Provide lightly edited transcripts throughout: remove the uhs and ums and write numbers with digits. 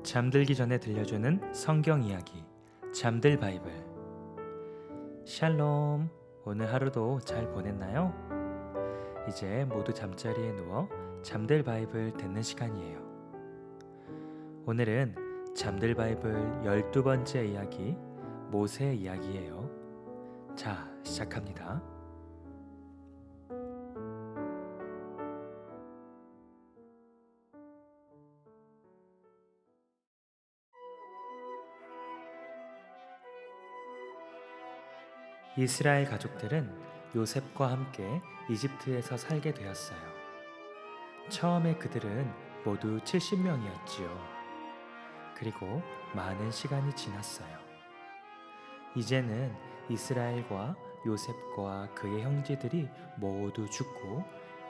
잠들기 전에 들려주는 성경 이야기 잠들 바이블. 샬롬. 오늘 하루도 잘 보냈나요? 이제 모두 잠자리에 누워 잠들 바이블 듣는 시간이에요. 오늘은 잠들 바이블 12번째 이야기 모세 이야기예요. 자, 시작합니다. 이스라엘 가족들은 요셉과 함께 이집트에서 살게 되었어요. 처음에 그들은 모두 70명이었지요. 그리고 많은 시간이 지났어요. 이제는 이스라엘과 요셉과 그의 형제들이 모두 죽고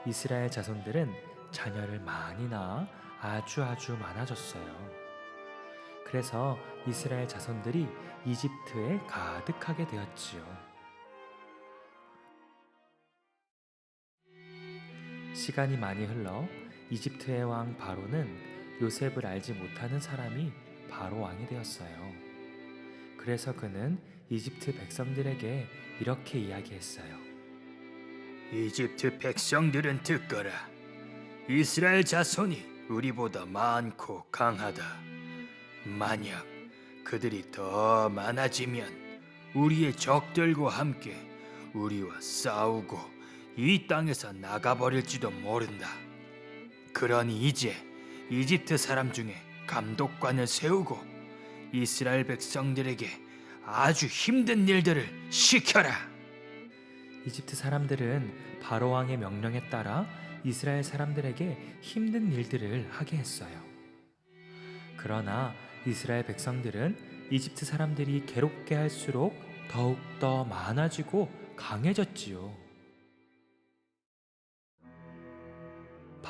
이스라엘 자손들은 자녀를 많이 낳아 아주 많아졌어요. 그래서 이스라엘 자손들이 이집트에 가득하게 되었지요. 시간이 많이 흘러 이집트의 왕 바로는 요셉을 알지 못하는 사람이 바로 왕이 되었어요. 그래서 그는 이집트 백성들에게 이렇게 이야기했어요. 이집트 백성들은 듣거라. 이스라엘 자손이 우리보다 많고 강하다. 만약 그들이 더 많아지면 우리의 적들과 함께 우리와 싸우고 이 땅에서 나가버릴지도 모른다. 그러니 이제 이집트 사람 중에 감독관을 세우고 이스라엘 백성들에게 아주 힘든 일들을 시켜라. 이집트 사람들은 바로 왕의 명령에 따라 이스라엘 사람들에게 힘든 일들을 하게 했어요. 그러나 이스라엘 백성들은 이집트 사람들이 괴롭게 할수록 더욱더 많아지고 강해졌지요.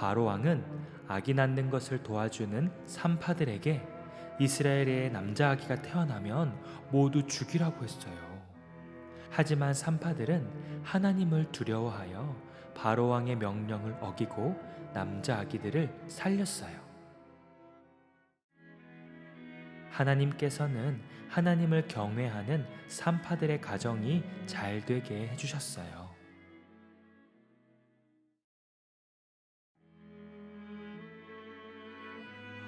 바로 왕은 아기 낳는 것을 도와주는 산파들에게 이스라엘의 남자 아기가 태어나면 모두 죽이라고 했어요. 하지만 산파들은 하나님을 두려워하여 바로 왕의 명령을 어기고 남자 아기들을 살렸어요. 하나님께서는 하나님을 경외하는 산파들의 가정이 잘 되게 해주셨어요.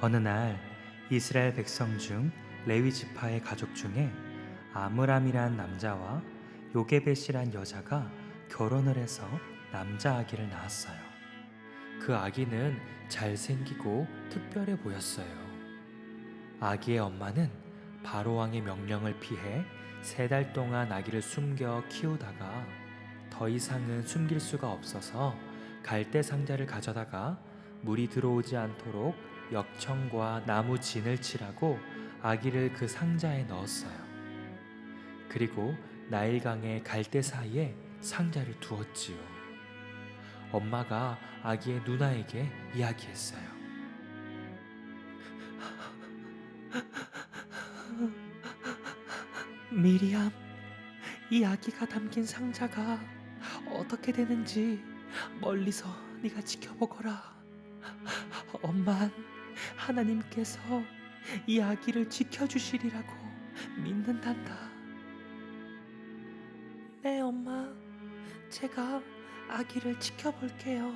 어느 날 이스라엘 백성 중 레위 지파의 가족 중에 아므람이란 남자와 요게벳이란 여자가 결혼을 해서 남자 아기를 낳았어요. 그 아기는 잘생기고 특별해 보였어요. 아기의 엄마는 바로 왕의 명령을 피해 3달 동안 아기를 숨겨 키우다가 더 이상은 숨길 수가 없어서 갈대 상자를 가져다가 물이 들어오지 않도록 역청과 나무 진을 칠하고 아기를 그 상자에 넣었어요. 그리고 나일강의 갈대 사이에 상자를 두었지요. 엄마가 아기의 누나에게 이야기했어요. 미리암, 이 아기가 담긴 상자가 어떻게 되는지 멀리서 네가 지켜보거라. 엄만 하나님께서 이 아기를 지켜주시리라고 믿는단다. 네, 엄마. 제가 아기를 지켜볼게요.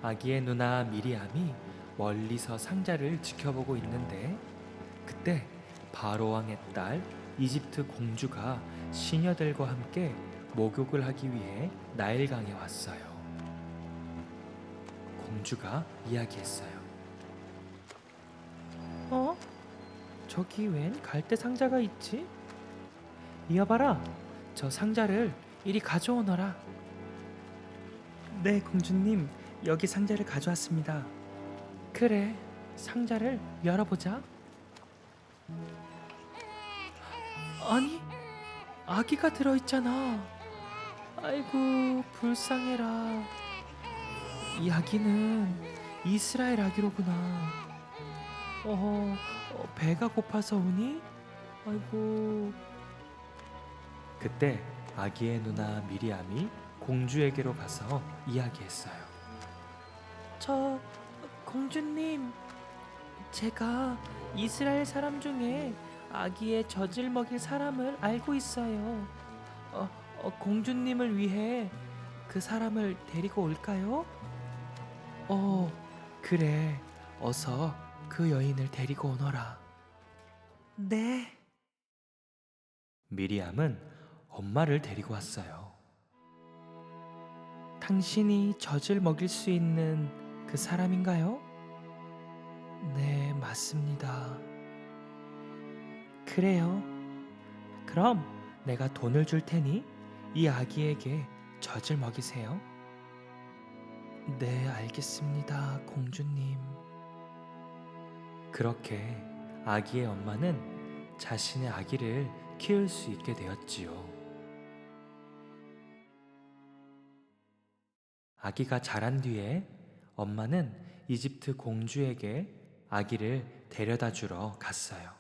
아기의 누나 미리암이 멀리서 상자를 지켜보고 있는데 그때 바로 왕의 딸 이집트 공주가 시녀들과 함께 목욕을 하기 위해 나일강에 왔어요. 공주가 이야기했어요. 저기 웬 갈대 상자가 있지? 이어봐라. 저 상자를 이리 가져오너라. 네, 공주님. 여기 상자를 가져왔습니다. 그래, 상자를 열어보자. 아니, 아기가 들어있잖아. 아이고, 불쌍해라. 이 아기는 이스라엘 아기로구나. 배가 고파서 우니? 아이고. 그때 아기의 누나 미리암이 공주에게로 가서 이야기했어요. 저 공주님, 제가 이스라엘 사람 중에 아기의 젖을 먹일 사람을 알고 있어요. 공주님을 위해 그 사람을 데리고 올까요? 그래. 어서 그 여인을 데리고 오너라. 네. 미리암은 엄마를 데리고 왔어요. 당신이 젖을 먹일 수 있는 그 사람인가요? 네, 맞습니다. 그래요. 그럼 내가 돈을 줄 테니 이 아기에게 젖을 먹이세요. 네, 알겠습니다, 공주님. 그렇게 아기의 엄마는 자신의 아기를 키울 수 있게 되었지요. 아기가 자란 뒤에 엄마는 이집트 공주에게 아기를 데려다 주러 갔어요.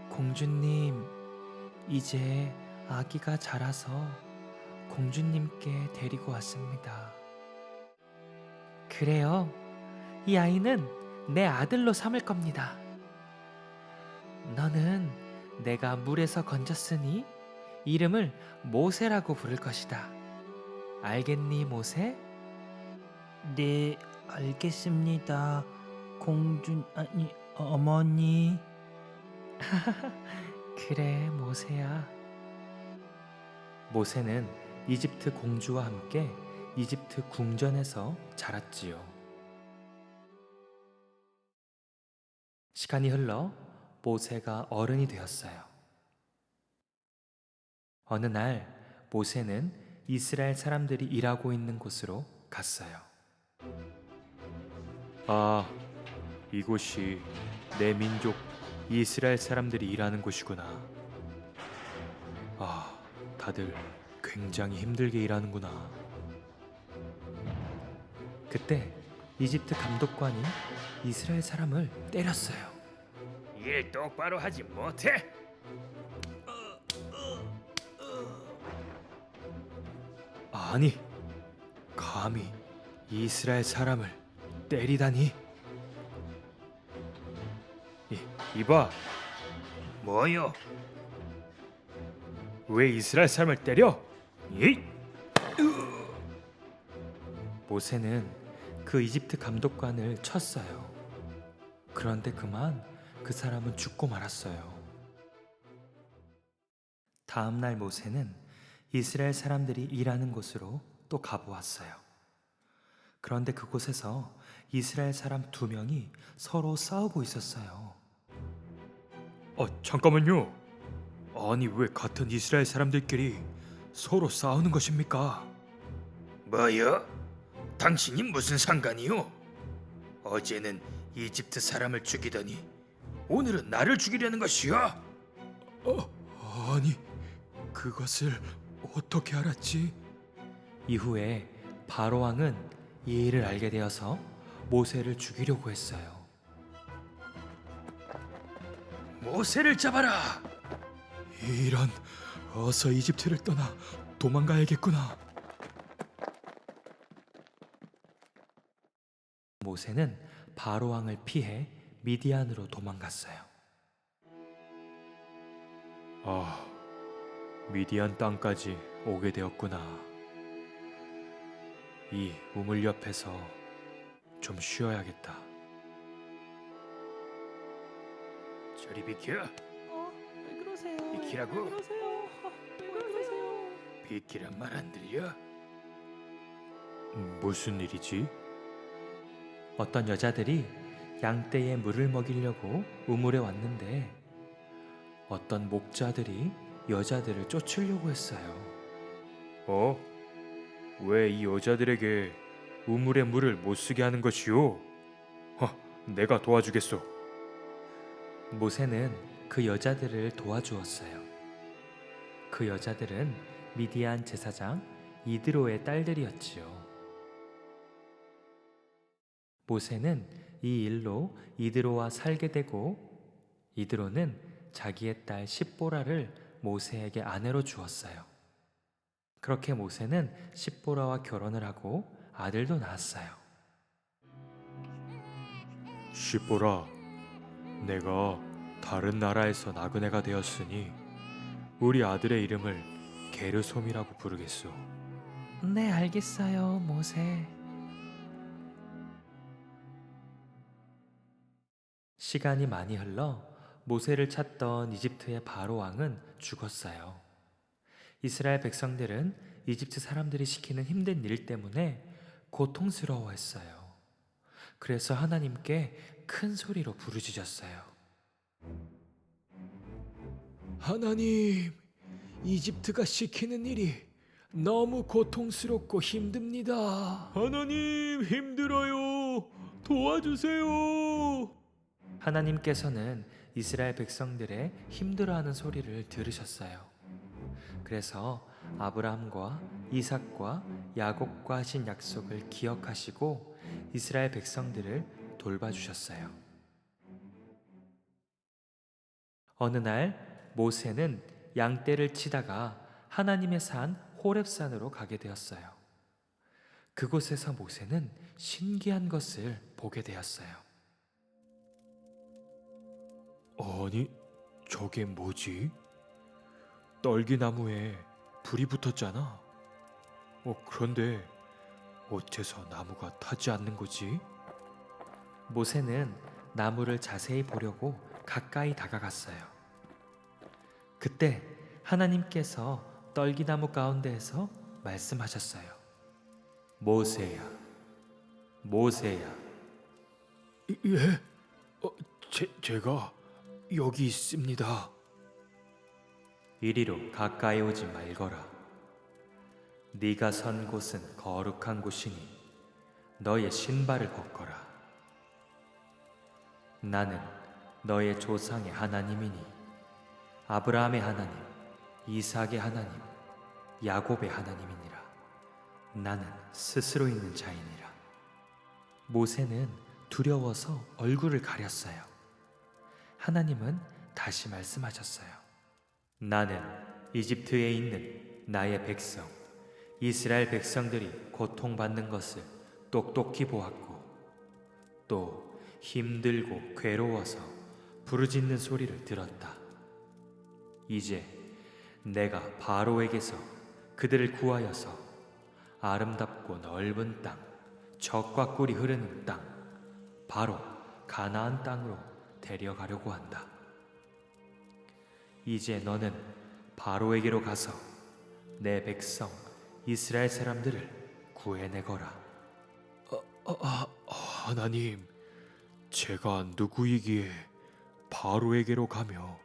공주님, 이제 아기가 자라서 공주님께 데리고 왔습니다. 그래요. 이 아이는 내 아들로 삼을 겁니다. 너는 내가 물에서 건졌으니 이름을 모세라고 부를 것이다. 알겠니, 모세? 네, 알겠습니다. 어머니. 그래, 모세야. 모세는 이집트 공주와 함께 이집트 궁전에서 자랐지요. 시간이 흘러 모세가 어른이 되었어요. 어느 날 모세는 이스라엘 사람들이 일하고 있는 곳으로 갔어요. 아, 이곳이 내 민족 이스라엘 사람들이 일하는 곳이구나. 아, 다들 굉장히 힘들게 일하는구나. 그때 이집트 감독관이 이스라엘 사람을 때렸어요. 일 똑바로 하지 못해? 아니, 감히 이스라엘 사람을 때리다니. 이봐, 뭐요? 왜 이스라엘 사람을 때려? 이? 모세는 그 이집트 감독관을 쳤어요. 그런데 그만 그 사람은 죽고 말았어요. 다음 날 모세는 이스라엘 사람들이 일하는 곳으로 또 가보았어요. 그런데 그곳에서 이스라엘 사람 2명이 서로 싸우고 있었어요. 잠깐만요. 아니, 왜 같은 이스라엘 사람들끼리 서로 싸우는 것입니까? 뭐요? 당신이 무슨 상관이요? 어제는 이집트 사람을 죽이더니 오늘은 나를 죽이려는 것이요? 아니, 그것을 어떻게 알았지? 이후에 바로 왕은 이 일을 알게 되어서 모세를 죽이려고 했어요. 모세를 잡아라! 이런, 어서 이집트를 떠나 도망가야겠구나. 모세는 바로 왕을 피해 미디안으로 도망갔어요. 아, 미디안 땅까지 오게 되었구나. 이 우물 옆에서 좀 쉬어야겠다. 저리 비켜. 왜 그러세요? 비키라고? 왜 그러세요? 왜 그러세요? 비키란 말 안 들려? 무슨 일이지? 어떤 여자들이 양떼에 물을 먹이려고 우물에 왔는데 어떤 목자들이 여자들을 쫓으려고 했어요. 왜 이 여자들에게 우물에 물을 못 쓰게 하는 것이오? 내가 도와주겠소. 모세는 그 여자들을 도와주었어요. 그 여자들은 미디안 제사장 이드로의 딸들이었지요. 모세는 이 일로 이드로와 살게 되고 이드로는 자기의 딸 십보라를 모세에게 아내로 주었어요. 그렇게 모세는 십보라와 결혼을 하고 아들도 낳았어요. 시보라, 내가 다른 나라에서 나그네가 되었으니 우리 아들의 이름을 게르솜이라고 부르겠소. 네, 알겠어요, 모세. 시간이 많이 흘러 모세를 찾던 이집트의 바로 왕은 죽었어요. 이스라엘 백성들은 이집트 사람들이 시키는 힘든 일 때문에 고통스러워했어요. 그래서 하나님께 큰 소리로 부르짖었어요. 하나님, 이집트가 시키는 일이 너무 고통스럽고 힘듭니다. 하나님, 힘들어요. 도와주세요. 하나님께서는 이스라엘 백성들의 힘들어하는 소리를 들으셨어요. 그래서 아브라함과 이삭과 야곱과 하신 약속을 기억하시고 이스라엘 백성들을 돌봐주셨어요. 어느 날 모세는 양떼를 치다가 하나님의 산 호렙산으로 가게 되었어요. 그곳에서 모세는 신기한 것을 보게 되었어요. 아니, 저게 뭐지? 떨기나무에 불이 붙었잖아. 그런데 어째서 나무가 타지 않는 거지? 모세는 나무를 자세히 보려고 가까이 다가갔어요. 그때 하나님께서 떨기나무 가운데에서 말씀하셨어요. 모세야, 모세야. 예? 제가 여기 있습니다. 이리로 가까이 오지 말거라. 네가 선 곳은 거룩한 곳이니 너의 신발을 벗거라. 나는 너의 조상의 하나님이니 아브라함의 하나님, 이삭의 하나님, 야곱의 하나님이니라. 나는 스스로 있는 자이니라. 모세는 두려워서 얼굴을 가렸어요. 하나님은 다시 말씀하셨어요. 나는 이집트에 있는 나의 백성, 이스라엘 백성들이 고통받는 것을 똑똑히 보았고, 또 힘들고 괴로워서 부르짖는 소리를 들었다. 이제 내가 바로에게서 그들을 구하여서 아름답고 넓은 땅, 젖과 꿀이 흐르는 땅, 바로 가나안 땅으로 데려가려고 한다. 이제 너는 바로에게로 가서 내 백성 이스라엘 사람들을 구해내거라. 하나님, 제가 누구이기에 바로에게로 가며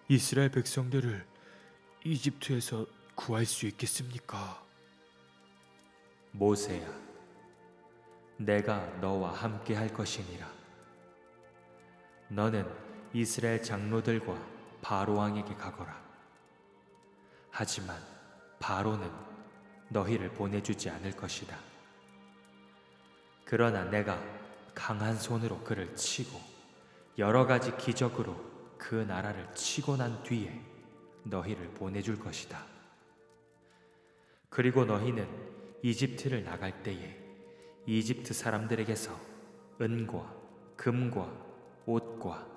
이스라엘 백성들을 이집트에서 구할 수 있겠습니까? 모세야, 내가 너와 함께 할 것이니라. 너는 이스라엘 장로들과 바로 왕에게 가거라. 하지만 바로는 너희를 보내주지 않을 것이다. 그러나 내가 강한 손으로 그를 치고 여러 가지 기적으로 그 나라를 치고 난 뒤에 너희를 보내줄 것이다. 그리고 너희는 이집트를 나갈 때에 이집트 사람들에게서 은과 금과 옷과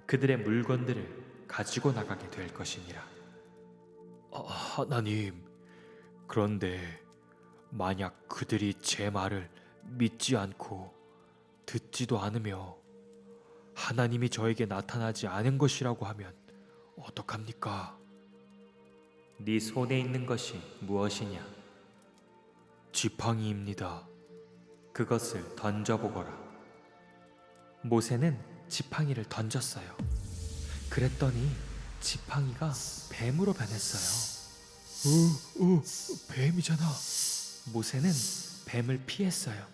그들의 물건들을 가지고 나가게 될 것이니라. 하나님, 그런데 만약 그들이 제 말을 믿지 않고 듣지도 않으며 하나님이 저에게 나타나지 않은 것이라고 하면 어떡합니까? 네 손에 있는 것이 무엇이냐? 지팡이입니다. 그것을 던져보거라. 모세는 지팡이를 던졌어요. 그랬더니 지팡이가 뱀으로 변했어요. 뱀이잖아. 모세는 뱀을 피했어요.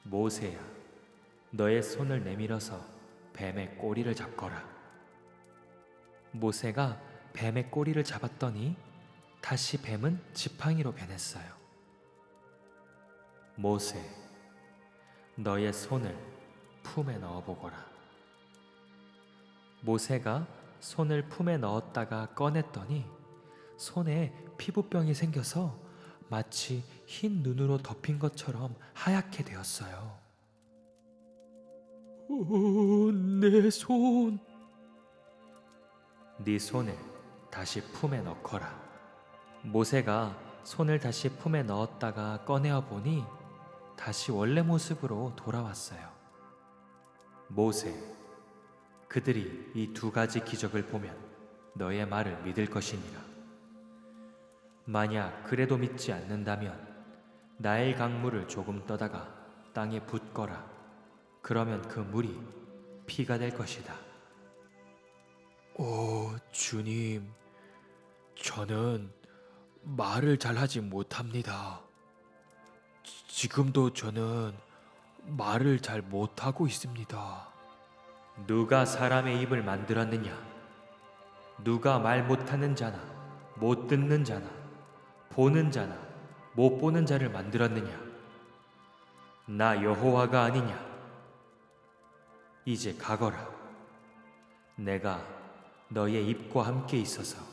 모세야, 너의 손을 내밀어서 뱀의 꼬리를 잡거라. 모세가 뱀의 꼬리를 잡았더니 다시 뱀은 지팡이로 변했어요. 모세, 너의 손을 품에 넣어보거라. 모세가 손을 품에 넣었다가 꺼냈더니 손에 피부병이 생겨서 마치 흰 눈으로 덮인 것처럼 하얗게 되었어요. 내 손. 네 손을 다시 품에 넣거라. 모세가 손을 다시 품에 넣었다가 꺼내어 보니 다시 원래 모습으로 돌아왔어요. 모세, 그들이 이 두 가지 기적을 보면 너의 말을 믿을 것이니라. 만약 그래도 믿지 않는다면 나일 강물을 조금 떠다가 땅에 붓거라. 그러면 그 물이 피가 될 것이다. 주님, 저는 말을 잘하지 못합니다. 지금도 저는 말을 잘 못하고 있습니다. 누가 사람의 입을 만들었느냐? 누가 말 못하는 자나 못 듣는 자나 보는 자나 못 보는 자를 만들었느냐? 나 여호와가 아니냐? 이제 가거라. 내가 너의 입과 함께 있어서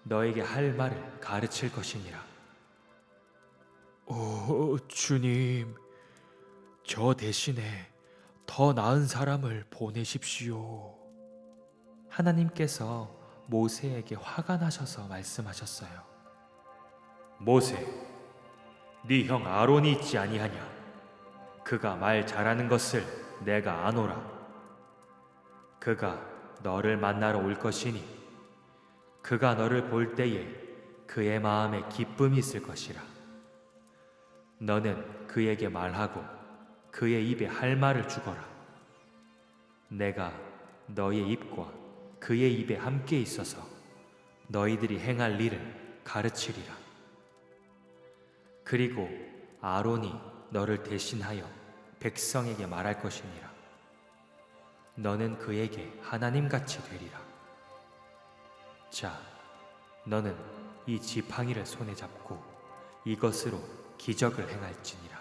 너에게 할 말을 가르칠 것이니라. 주님, 저 대신에 더 나은 사람을 보내십시오. 하나님께서 모세에게 화가 나셔서 말씀하셨어요. 모세, 네 형 아론이 있지 아니하냐? 그가 말 잘하는 것을 내가 아노라. 그가 너를 만나러 올 것이니 그가 너를 볼 때에 그의 마음에 기쁨이 있을 것이라. 너는 그에게 말하고 그의 입에 할 말을 주거라. 내가 너의 입과 그의 입에 함께 있어서 너희들이 행할 일을 가르치리라. 그리고 아론이 너를 대신하여 백성에게 말할 것이니라. 너는 그에게 하나님같이 되리라. 자, 너는 이 지팡이를 손에 잡고 이것으로 기적을 행할지니라.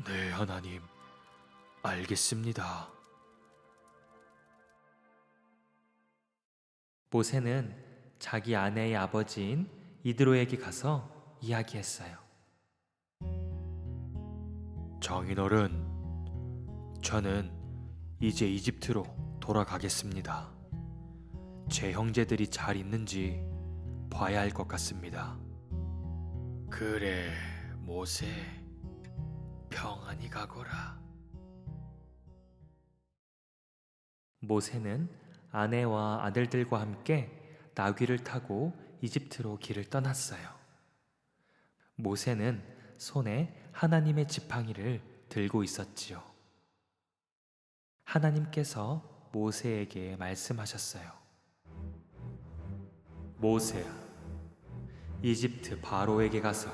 네, 하나님, 알겠습니다. 모세는 자기 아내의 아버지인 이드로에게 가서 이야기했어요. 장인어른, 저는 이제 이집트로 돌아가겠습니다. 제 형제들이 잘 있는지 봐야 할 것 같습니다. 그래, 모세, 평안히 가거라. 모세는 아내와 아들들과 함께 나귀를 타고 이집트로 길을 떠났어요. 모세는 손에 하나님의 지팡이를 들고 있었지요. 하나님께서 모세에게 말씀하셨어요. 모세야, 이집트 바로에게 가서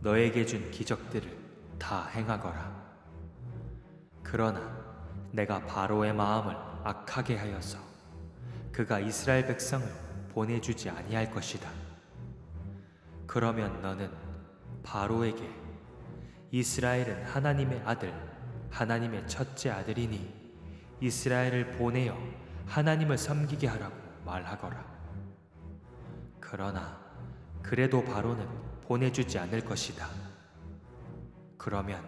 너에게 준 기적들을 다 행하거라. 그러나 내가 바로의 마음을 악하게 하여서 그가 이스라엘 백성을 보내주지 아니할 것이다. 그러면 너는 바로에게 이스라엘은 하나님의 아들, 하나님의 첫째 아들이니 이스라엘을 보내어 하나님을 섬기게 하라고 말하거라. 그러나 그래도 바로는 보내주지 않을 것이다. 그러면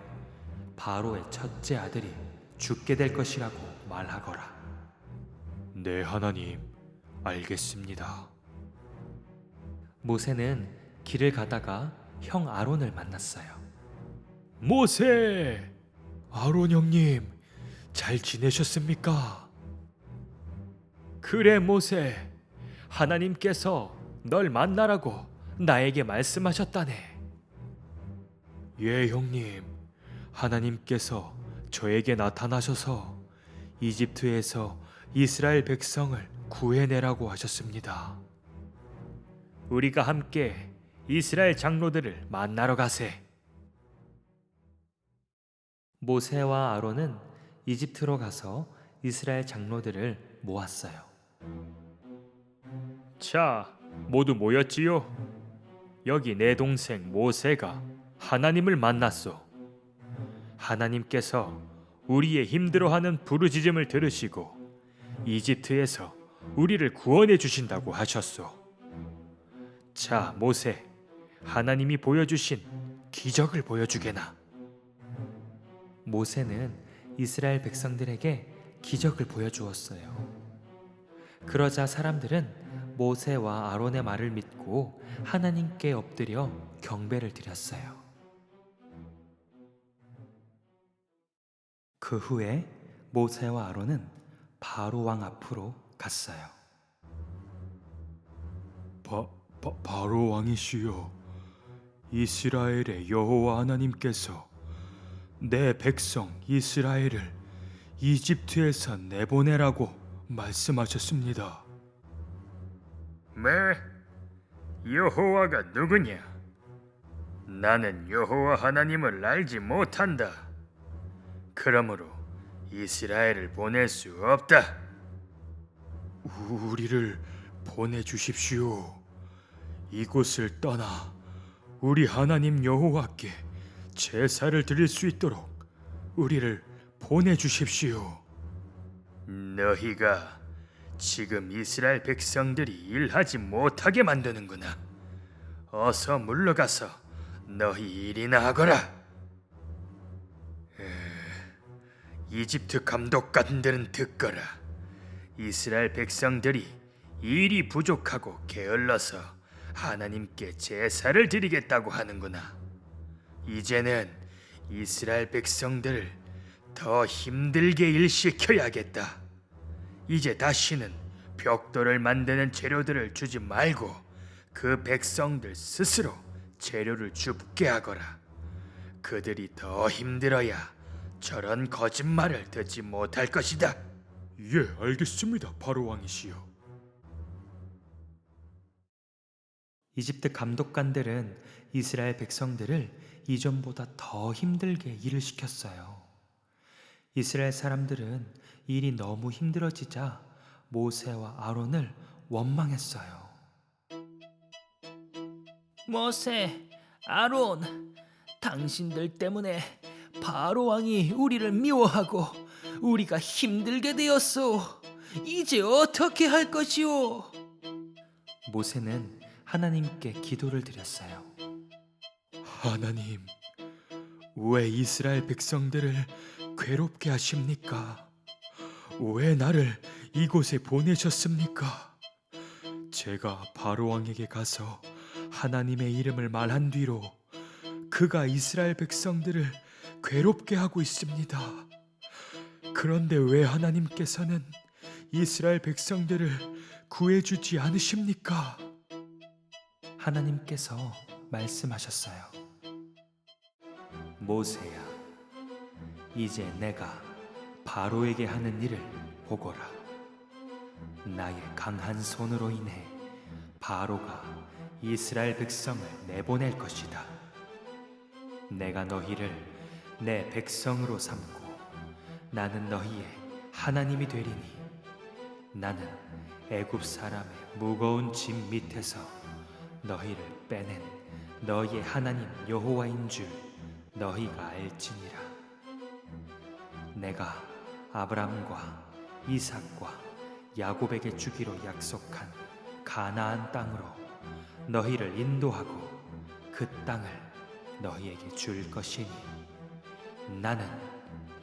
바로의 첫째 아들이 죽게 될 것이라고 말하거라. 네, 하나님, 알겠습니다. 모세는 길을 가다가 형 아론을 만났어요. 모세! 아론 형님, 잘 지내셨습니까? 그래, 모세. 하나님께서 널 만나라고 나에게 말씀하셨다네. 예, 형님. 하나님께서 저에게 나타나셔서 이집트에서 이스라엘 백성을 구해내라고 하셨습니다. 우리가 함께 이스라엘 장로들을 만나러 가세. 모세와 아론은 이집트로 가서 이스라엘 장로들을 모았어요. 자, 모두 모였지요? 여기 내 동생 모세가 하나님을 만났소. 하나님께서 우리의 힘들어하는 부르짖음을 들으시고 이집트에서 우리를 구원해 주신다고 하셨소. 자, 모세, 하나님이 보여주신 기적을 보여주게나. 모세는 이스라엘 백성들에게 기적을 보여주었어요. 그러자 사람들은 모세와 아론의 말을 믿고 하나님께 엎드려 경배를 드렸어요. 그 후에 모세와 아론은 바로 왕 앞으로 갔어요. 바로 왕이시여, 이스라엘의 여호와 하나님께서 내 백성 이스라엘을 이집트에서 내보내라고 말씀하셨습니다. 뭐? 여호와가 누구냐? 나는 여호와 하나님을 알지 못한다. 그러므로 이스라엘을 보낼 수 없다. 우리를 보내주십시오. 이곳을 떠나 우리 하나님 여호와께 제사를 드릴 수 있도록 우리를 보내주십시오. 너희가 지금 이스라엘 백성들이 일하지 못하게 만드는구나. 어서 물러가서 너희 일이나 하거라. 이집트 감독관들은 듣거라. 이스라엘 백성들이 일이 부족하고 게을러서 하나님께 제사를 드리겠다고 하는구나. 이제는 이스라엘 백성들을 더 힘들게 일시켜야겠다. 이제 다시는 벽돌을 만드는 재료들을 주지 말고 그 백성들 스스로 재료를 줍게 하거라. 그들이 더 힘들어야 저런 거짓말을 듣지 못할 것이다. 예, 알겠습니다. 바로 왕이시여. 이집트 감독관들은 이스라엘 백성들을 이전보다 더 힘들게 일을 시켰어요. 이스라엘 사람들은 일이 너무 힘들어지자 모세와 아론을 원망했어요. 모세, 아론, 당신들 때문에 바로 왕이 우리를 미워하고 우리가 힘들게 되었소. 이제 어떻게 할 것이오? 모세는 하나님께 기도를 드렸어요. 하나님, 왜 이스라엘 백성들을 괴롭게 하십니까? 왜 나를 이곳에 보내셨습니까? 제가 바로 왕에게 가서 하나님의 이름을 말한 뒤로 그가 이스라엘 백성들을 괴롭게 하고 있습니다. 그런데 왜 하나님께서는 이스라엘 백성들을 구해주지 않으십니까? 하나님께서 말씀하셨어요. 모세야, 이제 내가 바로에게 하는 일을 보거라. 나의 강한 손으로 인해 바로가 이스라엘 백성을 내보낼 것이다. 내가 너희를 내 백성으로 삼고 나는 너희의 하나님이 되리니 나는 애굽 사람의 무거운 짐 밑에서 너희를 빼낸 너희의 하나님 여호와인 줄 너희가 알지니라. 내가 아브람과 이삭과 야곱에게 주기로 약속한 가나안 땅으로 너희를 인도하고 그 땅을 너희에게 줄 것이니 나는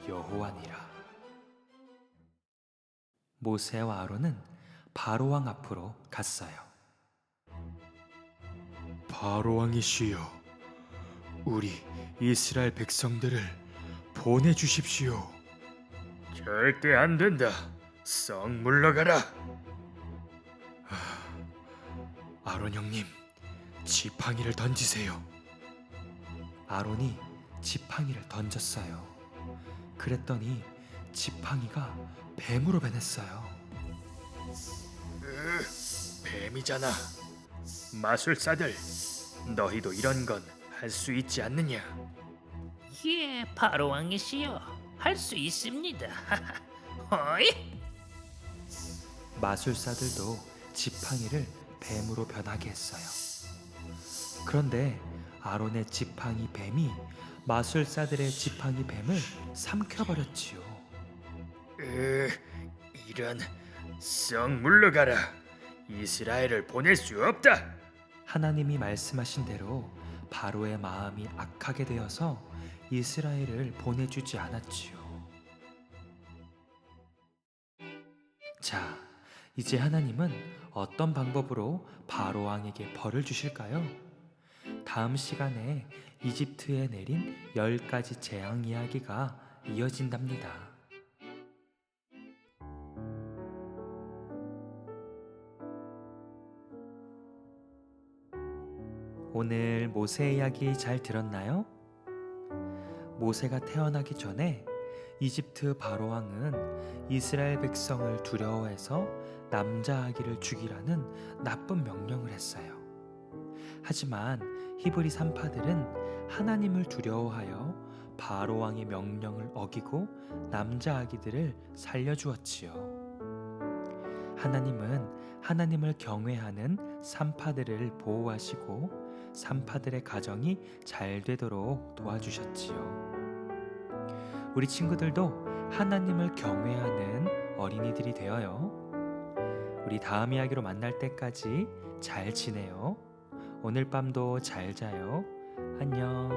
여호와니라. 모세와 아론은 바로 왕 앞으로 갔어요. 바로 왕이시여, 우리 이스라엘 백성들을 보내주십시오. 절대 안 된다. 썩 물러가라. 아론 형님, 지팡이를 던지세요. 아론이 지팡이를 던졌어요. 그랬더니 지팡이가 뱀으로 변했어요. 뱀이잖아. 마술사들, 너희도 이런 건 할 수 있지 않느냐? 예, 바로 왕이시여, 할 수 있습니다. 허이? 마술사들도 지팡이를 뱀으로 변하게 했어요. 그런데 아론의 지팡이 뱀이 마술사들의 지팡이 뱀을 삼켜버렸지요. 이런, 썩 물러가라. 이스라엘을 보낼 수 없다. 하나님이 말씀하신 대로 바로의 마음이 악하게 되어서 이스라엘을 보내주지 않았지요. 자, 이제 하나님은 어떤 방법으로 바로 왕에게 벌을 주실까요? 다음 시간에 이집트에 내린 10가지 재앙 이야기가 이어진답니다. 오늘 모세 이야기 잘 들었나요? 모세가 태어나기 전에 이집트 바로 왕은 이스라엘 백성을 두려워해서 남자 아기를 죽이라는 나쁜 명령을 했어요. 하지만 히브리 산파들은 하나님을 두려워하여 바로 왕의 명령을 어기고 남자 아기들을 살려주었지요. 하나님은 하나님을 경외하는 산파들을 보호하시고 산파들의 가정이 잘 되도록 도와주셨지요. 우리 친구들도 하나님을 경외하는 어린이들이 되어요. 우리 다음 이야기로 만날 때까지 잘 지내요. 오늘 밤도 잘 자요. 안녕.